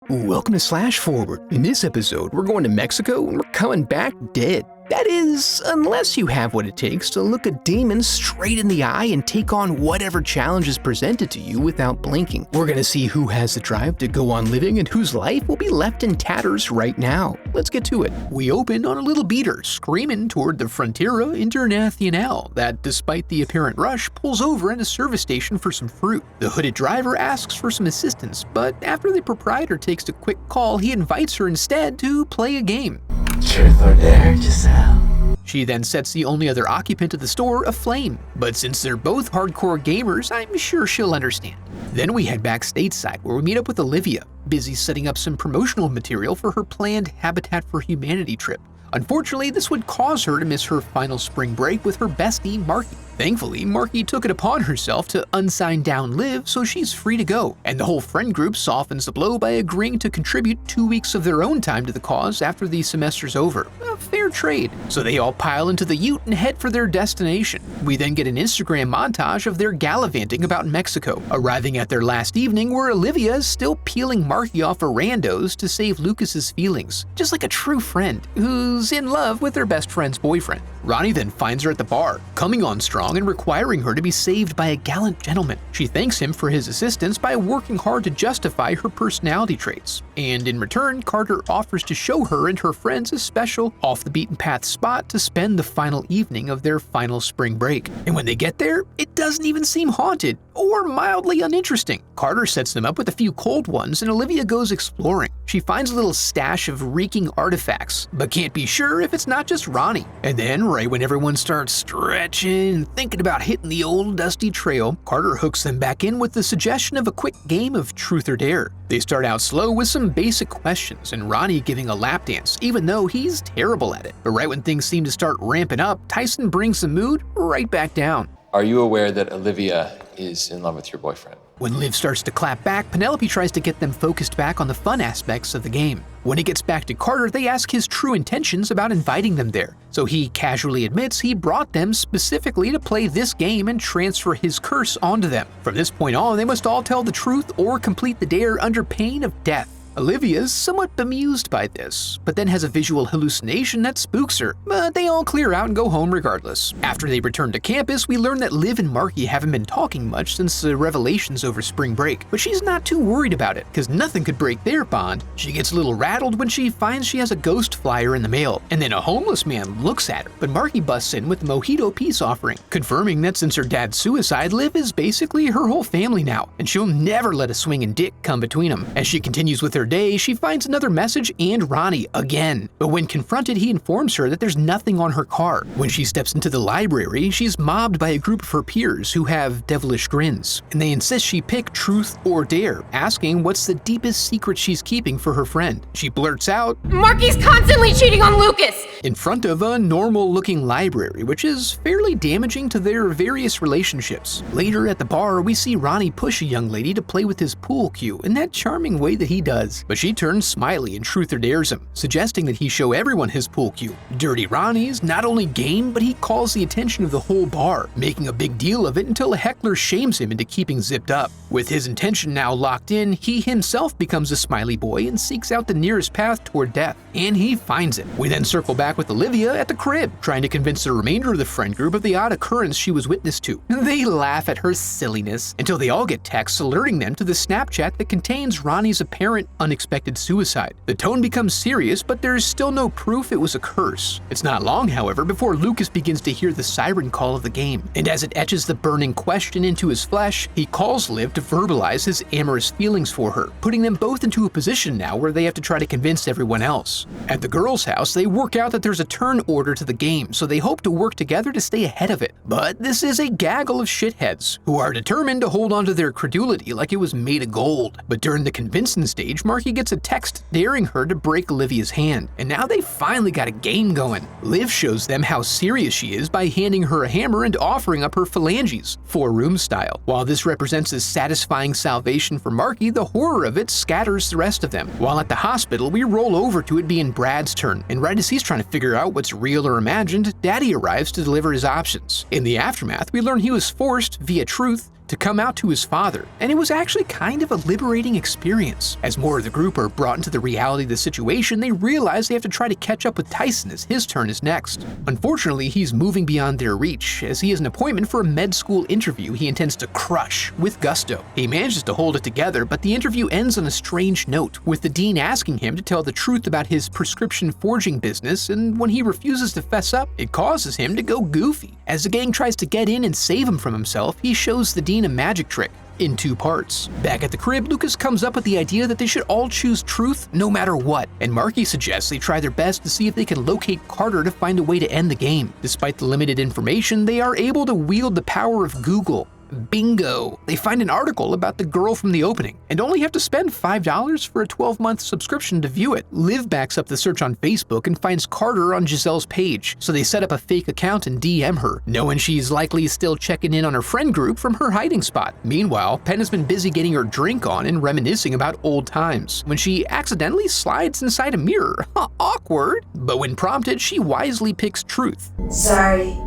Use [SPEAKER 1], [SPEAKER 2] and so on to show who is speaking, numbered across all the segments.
[SPEAKER 1] Welcome to Slash Forward. In this episode, we're going to Mexico and we're coming back dead. That is, unless you have what it takes to look a demon straight in the eye and take on whatever challenge is presented to you without blinking. We're gonna see who has the drive to go on living and whose life will be left in tatters right now. Let's get to it. We open on a little beater screaming toward the Frontera Internacional that, despite the apparent rush, pulls over at a service station for some fruit. The hooded driver asks for some assistance, but after the proprietor takes a quick call, he invites her instead to play a game.
[SPEAKER 2] Truth or dare, Giselle?
[SPEAKER 1] She then sets the only other occupant of the store aflame, but since they're both hardcore gamers, I'm sure she'll understand. Then we head back stateside where we meet up with Olivia, busy setting up some promotional material for her planned Habitat for Humanity trip. Unfortunately, this would cause her to miss her final spring break with her bestie, Marky. Thankfully, Marky took it upon herself to unsign down Liv, so she's free to go, and the whole friend group softens the blow by agreeing to contribute 2 weeks of their own time to the cause after the semester's over. A fair trade. So they all pile into the ute and head for their destination. We then get an Instagram montage of their gallivanting about Mexico, arriving at their last evening where Olivia is still peeling Marky off of randos to save Lucas's feelings, just like a true friend who's in love with her best friend's boyfriend. Ronnie then finds her at the bar, coming on strong and requiring her to be saved by a gallant gentleman. She thanks him for his assistance by working hard to justify her personality traits, and in return, Carter offers to show her and her friends a special off-the-beaten-path spot to spend the final evening of their final spring break. And when they get there, it doesn't even seem haunted or mildly uninteresting. Carter sets them up with a few cold ones and Olivia goes exploring. She finds a little stash of reeking artifacts, but can't be sure if it's not just Ronnie. And then, right when everyone starts stretching, thinking about hitting the old dusty trail, Carter hooks them back in with the suggestion of a quick game of truth or dare. They start out slow with some basic questions and Ronnie giving a lap dance, even though he's terrible at it. But right when things seem to start ramping up, Tyson brings the mood right back down.
[SPEAKER 2] Are you aware that Olivia is in love with your boyfriend?
[SPEAKER 1] When Liv starts to clap back, Penelope tries to get them focused back on the fun aspects of the game. When it gets back to Carter, they ask his true intentions about inviting them there, so he casually admits he brought them specifically to play this game and transfer his curse onto them. From this point on, they must all tell the truth or complete the dare under pain of death. Olivia's somewhat bemused by this, but then has a visual hallucination that spooks her, but they all clear out and go home regardless. After they return to campus, we learn that Liv and Marky haven't been talking much since the revelations over spring break, but she's not too worried about it, because nothing could break their bond. She gets a little rattled when she finds she has a ghost flyer in the mail, and then a homeless man looks at her, but Marky busts in with the mojito peace offering, confirming that since her dad's suicide, Liv is basically her whole family now, and she'll never let a swinging dick come between them. As she continues with her day, she finds another message and Ronnie again. But when confronted, he informs her that there's nothing on her car. When she steps into the library, she's mobbed by a group of her peers who have devilish grins, and they insist she pick truth or dare, asking what's the deepest secret she's keeping for her friend. She blurts out,
[SPEAKER 3] "Marky's constantly cheating on Lucas!" in
[SPEAKER 1] front of a normal-looking library, which is fairly damaging to their various relationships. Later at the bar, we see Ronnie push a young lady to play with his pool cue in that charming way that he does, but she turns smiley and truth or dares him, suggesting that he show everyone his pool cue. Dirty Ronnie's not only game, but he calls the attention of the whole bar, making a big deal of it until a heckler shames him into keeping zipped up. With his intention now locked in, he himself becomes a smiley boy and seeks out the nearest path toward death, and he finds it. We then circle back with Olivia at the crib, trying to convince the remainder of the friend group of the odd occurrence she was witness to. They laugh at her silliness until they all get texts alerting them to the Snapchat that contains Ronnie's apparent unexpected suicide. The tone becomes serious, but there's still no proof it was a curse. It's not long, however, before Lucas begins to hear the siren call of the game, and as it etches the burning question into his flesh, he calls Liv to verbalize his amorous feelings for her, putting them both into a position now where they have to try to convince everyone else. At the girls' house, they work out that there's a turn order to the game, so they hope to work together to stay ahead of it. But this is a gaggle of shitheads who are determined to hold onto their credulity like it was made of gold. But during the convincing stage, Marky gets a text daring her to break Olivia's hand, and now they finally got a game going. Liv shows them how serious she is by handing her a hammer and offering up her phalanges, 4-room style. While this represents a satisfying salvation for Marky, the horror of it scatters the rest of them. While at the hospital, we roll over to it being Brad's turn, and right as he's trying to figure out what's real or imagined, Daddy arrives to deliver his options. In the aftermath, we learn he was forced, via truth, to to come out to his father, and it was actually kind of a liberating experience. As more of the group are brought into the reality of the situation, they realize they have to try to catch up with Tyson as his turn is next. Unfortunately, he's moving beyond their reach, as he has an appointment for a med school interview he intends to crush with gusto. He manages to hold it together, but the interview ends on a strange note, with the dean asking him to tell the truth about his prescription forging business, and when he refuses to fess up, it causes him to go goofy. As the gang tries to get in and save him from himself, he shows the dean a magic trick in 2 parts. Back at the crib, Lucas comes up with the idea that they should all choose truth no matter what, and Marky suggests they try their best to see if they can locate Carter to find a way to end the game. Despite the limited information, they are able to wield the power of Google. Bingo! They find an article about the girl from the opening, and only have to spend $5 for a 12-month subscription to view it. Liv backs up the search on Facebook and finds Carter on Giselle's page, so they set up a fake account and DM her, knowing she's likely still checking in on her friend group from her hiding spot. Meanwhile, Penn has been busy getting her drink on and reminiscing about old times, when she accidentally slides inside a mirror. Awkward! But when prompted, she wisely picks truth.
[SPEAKER 4] Sorry,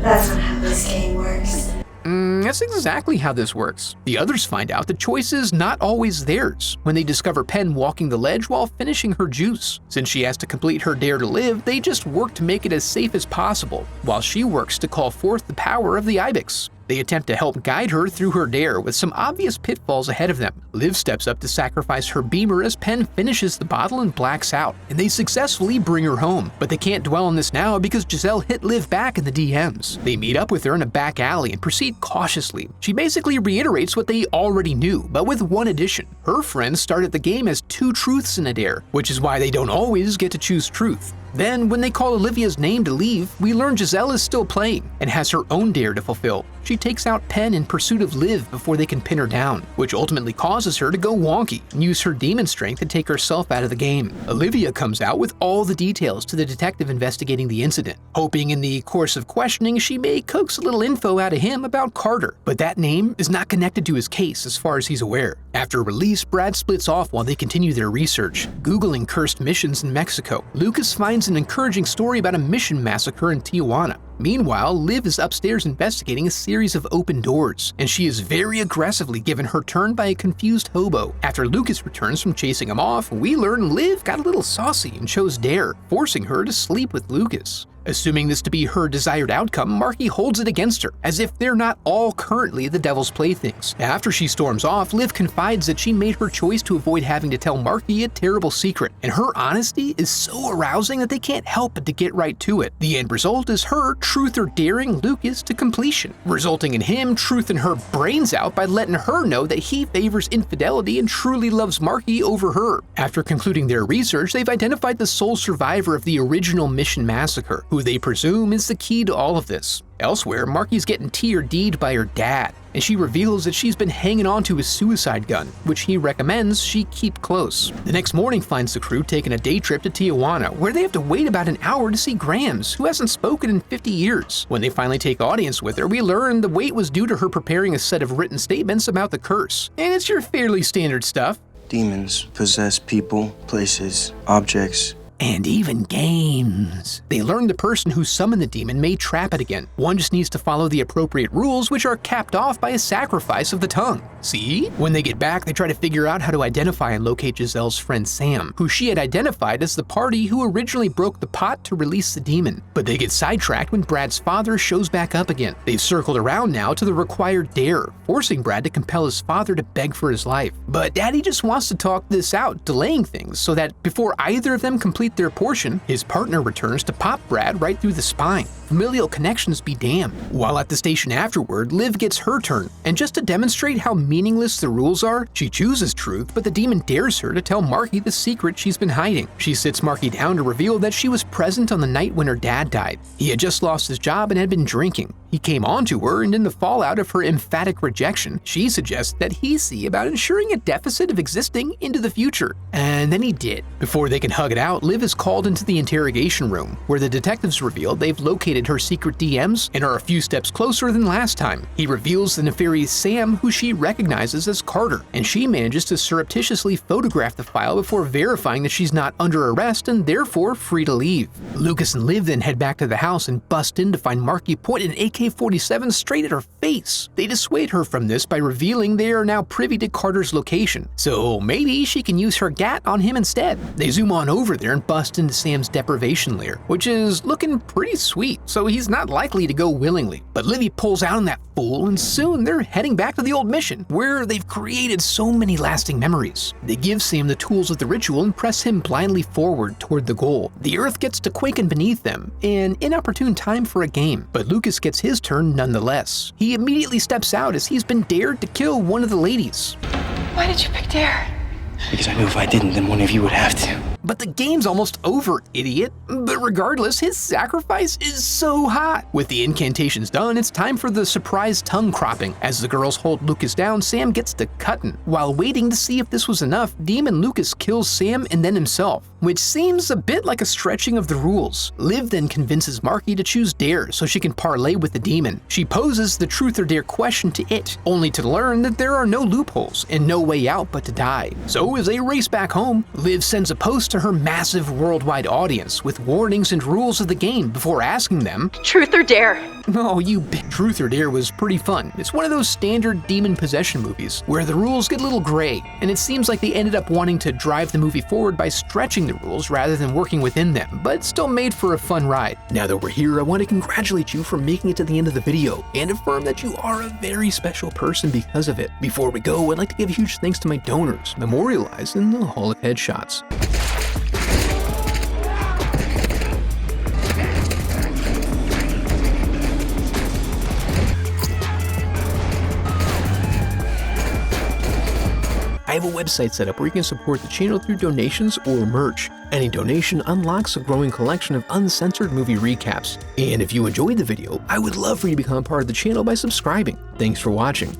[SPEAKER 4] that's not how this game works.
[SPEAKER 1] That's exactly how this works. The others find out the choice is not always theirs when they discover Penn walking the ledge while finishing her juice. Since she has to complete her dare to live, they just work to make it as safe as possible, while she works to call forth the power of the Ibex. They attempt to help guide her through her dare with some obvious pitfalls ahead of them. Liv steps up to sacrifice her beamer as Penn finishes the bottle and blacks out, and they successfully bring her home. But they can't dwell on this now because Giselle hit Liv back in the DMs. They meet up with her in a back alley and proceed cautiously. She basically reiterates what they already knew, but with one addition. Her friends started the game as 2 truths in a dare, which is why they don't always get to choose truth. Then, when they call Olivia's name to leave, we learn Giselle is still playing and has her own dare to fulfill. She takes out Penn in pursuit of Liv before they can pin her down, which ultimately causes her to go wonky and use her demon strength to take herself out of the game. Olivia comes out with all the details to the detective investigating the incident, hoping in the course of questioning she may coax a little info out of him about Carter, but that name is not connected to his case as far as he's aware. After release, Brad splits off while they continue their research, Googling cursed missions in Mexico. Lucas finds an encouraging story about a mission massacre in Tijuana. Meanwhile, Liv is upstairs investigating a series of open doors, and she is very aggressively given her turn by a confused hobo. After Lucas returns from chasing him off, we learn Liv got a little saucy and chose dare, forcing her to sleep with Lucas. Assuming this to be her desired outcome, Marky holds it against her, as if they're not all currently the devil's playthings. After she storms off, Liv confides that she made her choice to avoid having to tell Marky a terrible secret, and her honesty is so arousing that they can't help but to get right to it. The end result is her truth or daring Lucas to completion, resulting in him truthing her brains out by letting her know that he favors infidelity and truly loves Marky over her. After concluding their research, they've identified the sole survivor of the original mission massacre, who they presume is the key to all of this. Elsewhere, Marky's getting T'd by her dad, and she reveals that she's been hanging on to his suicide gun, which he recommends she keep close. The next morning finds the crew taking a day trip to Tijuana, where they have to wait about an hour to see Grams, who hasn't spoken in 50 years. When they finally take audience with her, we learn the wait was due to her preparing a set of written statements about the curse. And it's your fairly standard stuff.
[SPEAKER 5] Demons possess people, places, objects,
[SPEAKER 1] and even games. They learn the person who summoned the demon may trap it again. One just needs to follow the appropriate rules, which are capped off by a sacrifice of the tongue. See? When they get back, they try to figure out how to identify and locate Giselle's friend Sam, who she had identified as the party who originally broke the pot to release the demon. But they get sidetracked when Brad's father shows back up again. They've circled around now to the required dare, forcing Brad to compel his father to beg for his life. But Daddy just wants to talk this out, delaying things so that before either of them complete their portion, his partner returns to pop Brad right through the spine. Familial connections be damned. While at the station afterward, Liv gets her turn, and just to demonstrate how meaningless the rules are, she chooses truth, but the demon dares her to tell Marky the secret she's been hiding. She sits Marky down to reveal that she was present on the night when her dad died. He had just lost his job and had been drinking. He came on to her, and in the fallout of her emphatic rejection, she suggests that he see about ensuring a deficit of existing into the future. And then he did. Before they can hug it out, Liv is called into the interrogation room, where the detectives reveal they've located activated her secret DMs and are a few steps closer than last time. He reveals the nefarious Sam, who she recognizes as Carter, and she manages to surreptitiously photograph the file before verifying that she's not under arrest and therefore free to leave. Lucas and Liv then head back to the house and bust in to find Marky point an AK-47 straight at her face. They dissuade her from this by revealing they are now privy to Carter's location, so maybe she can use her gat on him instead. They zoom on over there and bust into Sam's deprivation lair, which is looking pretty sweet, so he's not likely to go willingly. But Livy pulls out on that fool, and soon they're heading back to the old mission, where they've created so many lasting memories. They give Sam the tools of the ritual and press him blindly forward toward the goal. The earth gets to quaking beneath them, an inopportune time for a game, but Lucas gets his turn nonetheless. He immediately steps out as he's been dared to kill one of the ladies.
[SPEAKER 3] Why did you pick Dare?
[SPEAKER 5] Because I knew if I didn't, then one of you would have to.
[SPEAKER 1] But the game's almost over, idiot. But regardless, his sacrifice is so hot. With the incantations done, it's time for the surprise tongue cropping. As the girls hold Lucas down, Sam gets to cutting. While waiting to see if this was enough, Demon Lucas kills Sam and then himself, which seems a bit like a stretching of the rules. Liv then convinces Marky to choose Dare so she can parlay with the demon. She poses the truth or dare question to it, only to learn that there are no loopholes and no way out but to die. So as they race back home, Liv sends a post to her massive worldwide audience with warnings and rules of the game before asking them,
[SPEAKER 3] Truth or dare?
[SPEAKER 1] "Oh, you bet." Truth or Dare was pretty fun. It's one of those standard demon possession movies where the rules get a little gray, and it seems like they ended up wanting to drive the movie forward by stretching the rules rather than working within them, but still made for a fun ride. Now that we're here, I want to congratulate you for making it to the end of the video and affirm that you are a very special person because of it. Before we go, I'd like to give huge thanks to my donors, memorialized in the Hall of Headshots. I have a website set up where you can support the channel through donations or merch. Any donation unlocks a growing collection of uncensored movie recaps. And if you enjoyed the video, I would love for you to become part of the channel by subscribing. Thanks for watching.